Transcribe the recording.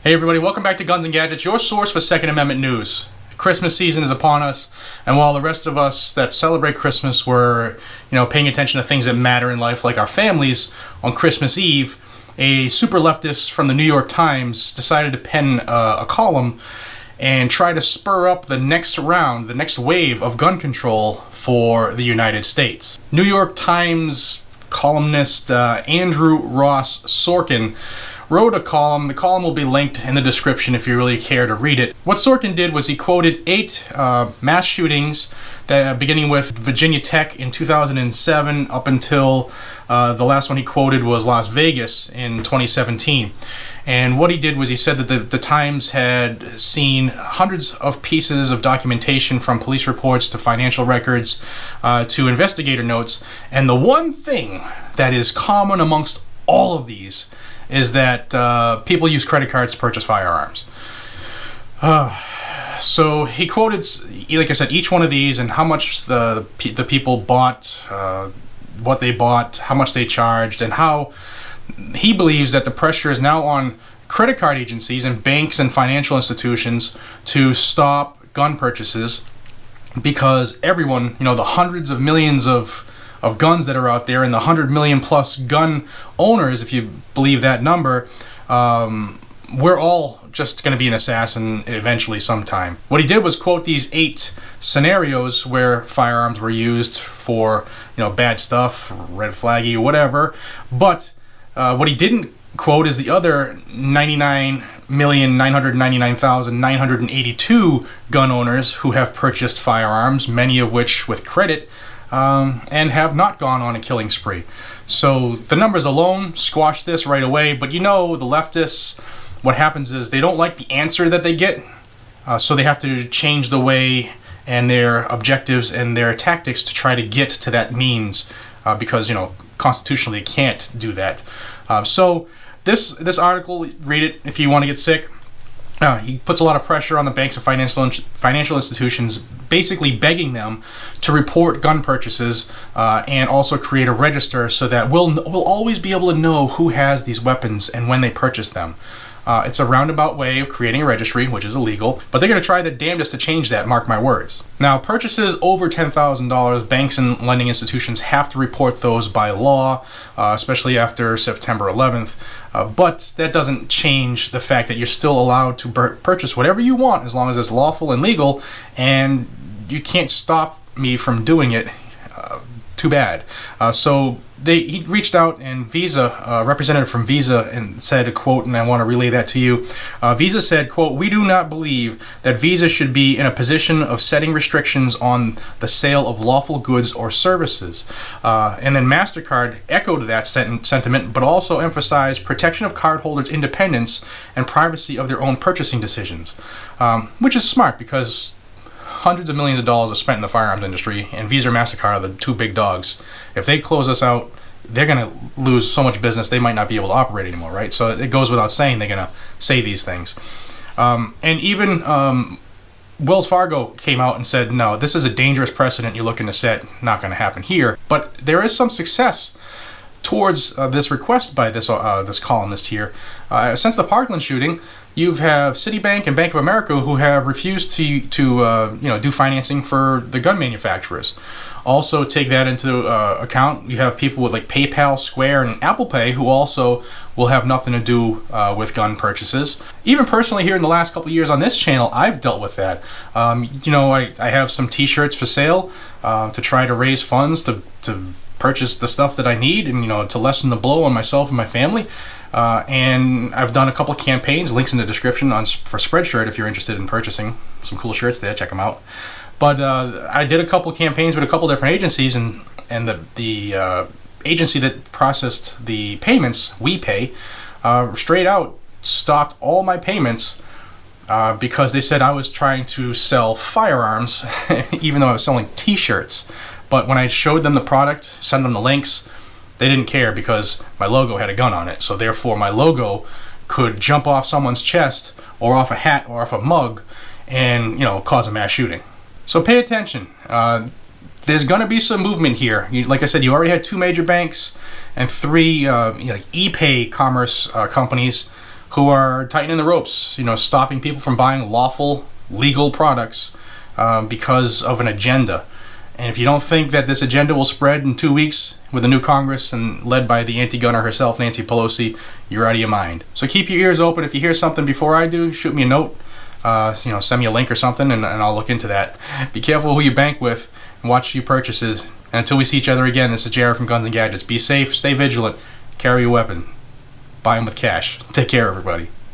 Hey everybody, welcome back to Guns and Gadgets, your source for Second Amendment news. Christmas season is upon us, and while the rest of us that celebrate Christmas were, paying attention to things that matter in life, like our families, on Christmas Eve, a super leftist from the New York Times decided to pen a column and try to spur up the next round, the next wave of gun control for the United States. New York Times columnist Andrew Ross Sorkin wrote a column. The column will be linked in the description if you really care to read it. What Sorkin did was he quoted 8 mass shootings, that, beginning with Virginia Tech in 2007 up until the last one he quoted was Las Vegas in 2017. And what he did was he said that the Times had seen hundreds of pieces of documentation, from police reports to financial records to investigator notes, and the one thing that is common amongst all of these is that people use credit cards to purchase firearms. So he quoted, like I said, each one of these and how much the people bought, what they bought, how much they charged, and how he believes that the pressure is now on credit card agencies and banks and financial institutions to stop gun purchases, because everyone, the hundreds of millions of guns that are out there, and the 100 million plus gun owners, if you believe that number, we're all just going to be an assassin eventually sometime. What he did was quote these 8 scenarios where firearms were used for, bad stuff, red flaggy, whatever. But what he didn't quote is the other 99,999,982 gun owners who have purchased firearms, many of which with credit, and have not gone on a killing spree. So the numbers alone squash this right away, but the leftists, what happens is they don't like the answer that they get, so they have to change the way and their objectives and their tactics to try to get to that means, because constitutionally they can't do that. So this article, read it if you want to get sick. He puts a lot of pressure on the banks and financial institutions, basically begging them to report gun purchases and also create a register so that we'll always be able to know who has these weapons and when they purchase them. It's a roundabout way of creating a registry, which is illegal, but they're going to try their damnedest to change that, mark my words. Now, purchases over $10,000, banks and lending institutions have to report those by law, especially after September 11th. But that doesn't change the fact that you're still allowed to purchase whatever you want as long as it's lawful and legal, and you can't stop me from doing it. Too bad. So he reached out, and Visa, a representative from Visa, and said a quote, and I want to relay that to you. Visa said, quote, "We do not believe that Visa should be in a position of setting restrictions on the sale of lawful goods or services." And then MasterCard echoed that sentiment, but also emphasized protection of cardholders' independence and privacy of their own purchasing decisions, which is smart, because hundreds of millions of dollars are spent in the firearms industry, and Visa and MasterCard are the 2 big dogs. If they close us out, they're going to lose so much business they might not be able to operate anymore, right? So it goes without saying they're going to say these things. And even Wells Fargo came out and said, no, this is a dangerous precedent you're looking to set, not going to happen here. But there is some success towards this request by this columnist here. Since the Parkland shooting, you have Citibank and Bank of America who have refused to do financing for the gun manufacturers. Also, take that into account, you have people with like PayPal, Square, and Apple Pay who also will have nothing to do with gun purchases. Even personally, here in the last couple of years on this channel, I've dealt with that. I have some T-shirts for sale to try to raise funds to purchase the stuff that I need, and to lessen the blow on myself and my family. And I've done a couple of campaigns, links in the description for Spreadshirt if you're interested in purchasing some cool shirts there, check them out. But I did a couple of campaigns with a couple of different agencies, and the agency that processed the payments, WePay, straight out stopped all my payments because they said I was trying to sell firearms even though I was selling T-shirts. But when I showed them the product, sent them the links, they didn't care because my logo had a gun on it. So therefore my logo could jump off someone's chest or off a hat or off a mug and, cause a mass shooting. So pay attention. There's going to be some movement here. Like I said, you already had 2 major banks and 3 e-pay commerce companies who are tightening the ropes, stopping people from buying lawful, legal products because of an agenda. And if you don't think that this agenda will spread in 2 weeks with a new Congress and led by the anti-gunner herself, Nancy Pelosi, you're out of your mind. So keep your ears open. If you hear something before I do, shoot me a note. Send me a link or something, and I'll look into that. Be careful who you bank with, and watch your purchases. And until we see each other again, this is Jared from Guns and Gadgets. Be safe, stay vigilant, carry a weapon, buy them with cash. Take care, everybody.